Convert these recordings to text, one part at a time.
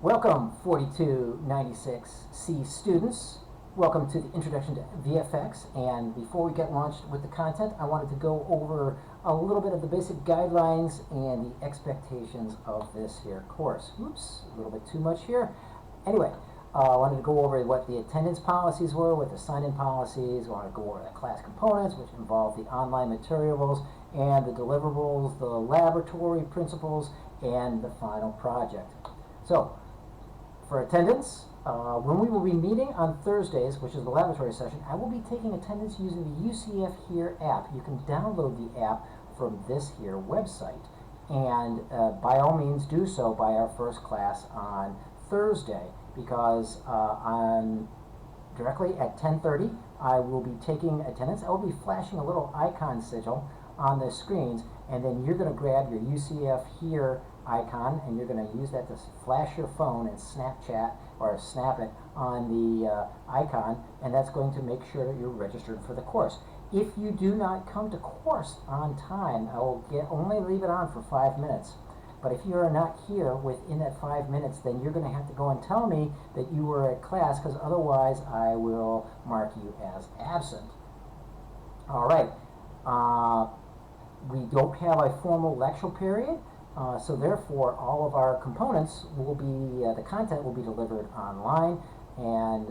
Welcome 4296C students. Welcome to the Introduction to VFX, and before we get launched with the content, I wanted to go over a little bit of the basic guidelines and the expectations of this here course. Oops, a little bit too much here. Anyway, I wanted to go over what the attendance policies were, what the sign-in policies. I wanted to go over the class components, which involve the online materials and the deliverables, the laboratory principles, and the final project. So, for attendance, when we will be meeting on Thursdays, which is the laboratory session, I will be taking attendance using the UCF Here app. You can download the app from this here website, and by all means do so by our first class on Thursday, because directly at 10:30 I will be taking attendance. I will be flashing a little icon sigil on the screens, and then you're going to grab your UCF Here icon and you're going to use that to flash your phone and Snapchat or snap it on the icon, and that's going to make sure that you're registered for the course. If you do not come to course on time, I will only leave it on for 5 minutes. But if you are not here within that 5 minutes, then you're going to have to go and tell me that you were at class, because otherwise I will mark you as absent. All right. We don't have a formal lecture period, so therefore all of our components will be, the content will be delivered online, and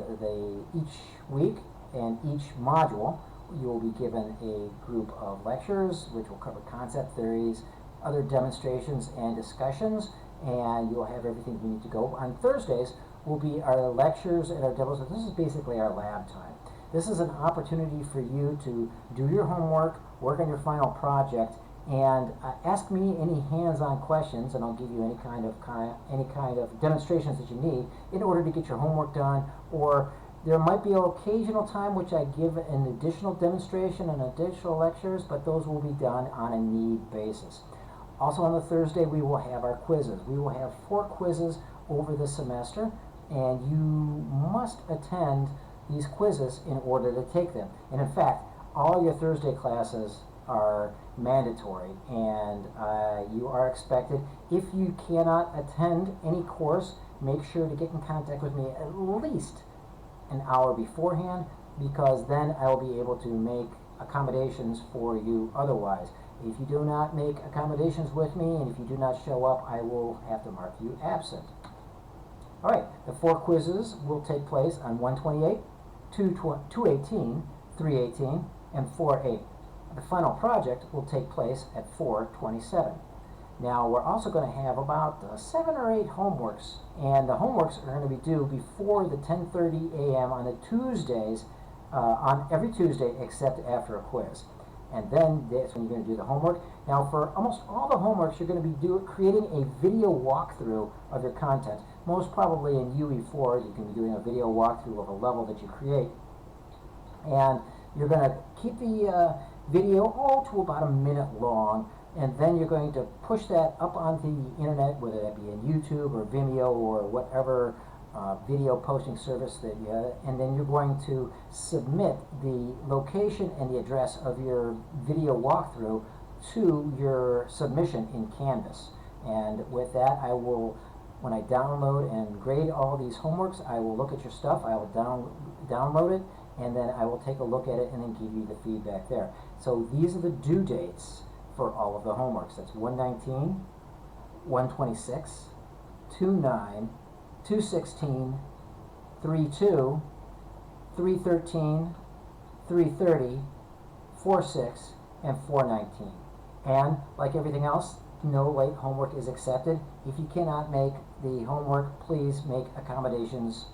each week and each module you will be given a group of lectures which will cover concept theories, other demonstrations and discussions, and you'll have everything you need to go. On Thursdays will be our lectures and our demos. This is basically our lab time. This is an opportunity for you to do your homework, work on your final project, and ask me any hands-on questions, and I'll give you any kind of demonstrations that you need in order to get your homework done. Or there might be an occasional time which I give an additional demonstration and additional lectures, but those will be done on a need basis. Also on the Thursday we will have our quizzes. We will have 4 quizzes over the semester, and you must attend these quizzes in order to take them. And in fact, all your Thursday classes are mandatory, and you are expected. If you cannot attend any course, make sure to get in contact with me at least an hour beforehand, because then I will be able to make accommodations for you otherwise. If you do not make accommodations with me, and if you do not show up, I will have to mark you absent. All right, the 4 quizzes will take place on 128, 218, 318, and 48. The final project will take place at 427. Now, we're also going to have about 7 or 8 homeworks, and the homeworks are going to be due before the 10:30 a.m. on the Tuesdays, on every Tuesday except after a quiz. And then that's when you're going to do the homework. Now, for almost all the homeworks, you're going to be creating a video walkthrough of your content. Most probably in UE4, you can be doing a video walkthrough of a level that you create. And you're going to keep the video to about a minute long, and then you're going to push that up onto the internet, whether that be in YouTube or Vimeo or whatever video posting service that you have, and then you're going to submit the location and the address of your video walkthrough to your submission in Canvas. And with that, I will, when I download and grade all these homeworks, I will look at your stuff, I will download it, and then I will take a look at it and then give you the feedback there. So these are the due dates for all of the homeworks. That's 119, 126, 29, 216, 32, 313, 330, 46, and 419. And like everything else, no late homework is accepted. If you cannot make the homework, please make accommodations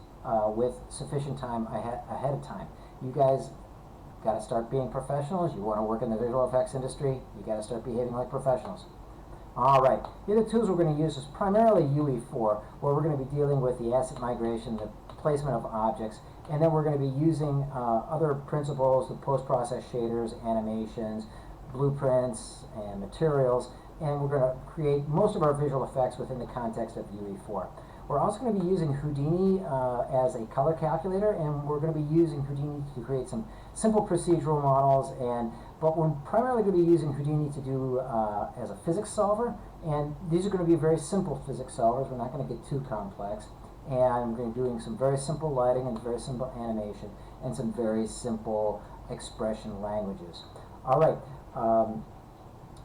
with sufficient time ahead of time. You guys got to start being professionals. You want to work in the visual effects industry, you got to start behaving like professionals. All right, the other tools we're going to use is primarily UE4, where we're going to be dealing with the asset migration, the placement of objects, and then we're going to be using other principles, the post-process shaders, animations, blueprints, and materials, and we're going to create most of our visual effects within the context of UE4. We're also going to be using Houdini as a color calculator, and we're going to be using Houdini to create some simple procedural models and but we're primarily going to be using Houdini to do as a physics solver, and these are going to be very simple physics solvers. We're not going to get too complex, and we're going to be doing some very simple lighting and very simple animation and some very simple expression languages. All right.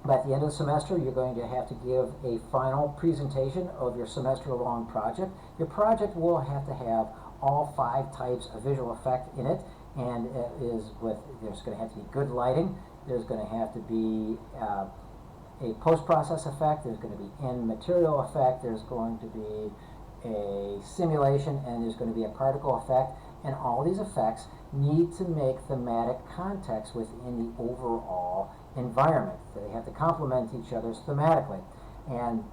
But at the end of the semester, you're going to have to give a final presentation of your semester-long project. Your project will have to have all 5 types of visual effect in it, and there's going to have to be good lighting, there's going to have to be a post-process effect, there's going to be in material effect, there's going to be a simulation, and there's going to be a particle effect, and all these effects need to make thematic context within the overall environment. They have to complement each other thematically. And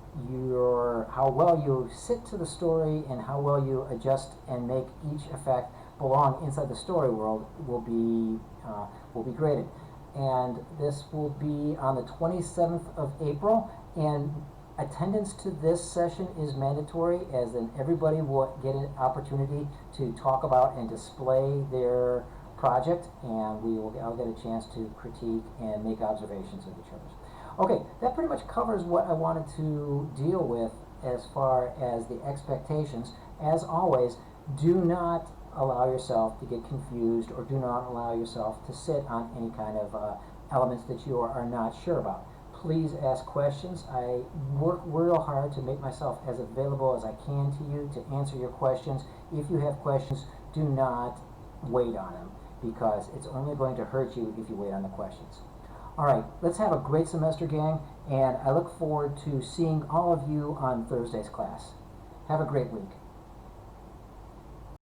how well you sit to the story and how well you adjust and make each effect belong inside the story world will be graded. And this will be on the 27th of April, and attendance to this session is mandatory, as then everybody will get an opportunity to talk about and display their project, and I'll get a chance to critique and make observations of each other's. Okay, that pretty much covers what I wanted to deal with as far as the expectations. As always, do not allow yourself to get confused, or do not allow yourself to sit on any kind of elements that you are not sure about. Please ask questions. I work real hard to make myself as available as I can to you to answer your questions. If you have questions, do not wait on them, because it's only going to hurt you if you wait on the questions. All right, let's have a great semester, gang, and I look forward to seeing all of you on Thursday's class. Have a great week.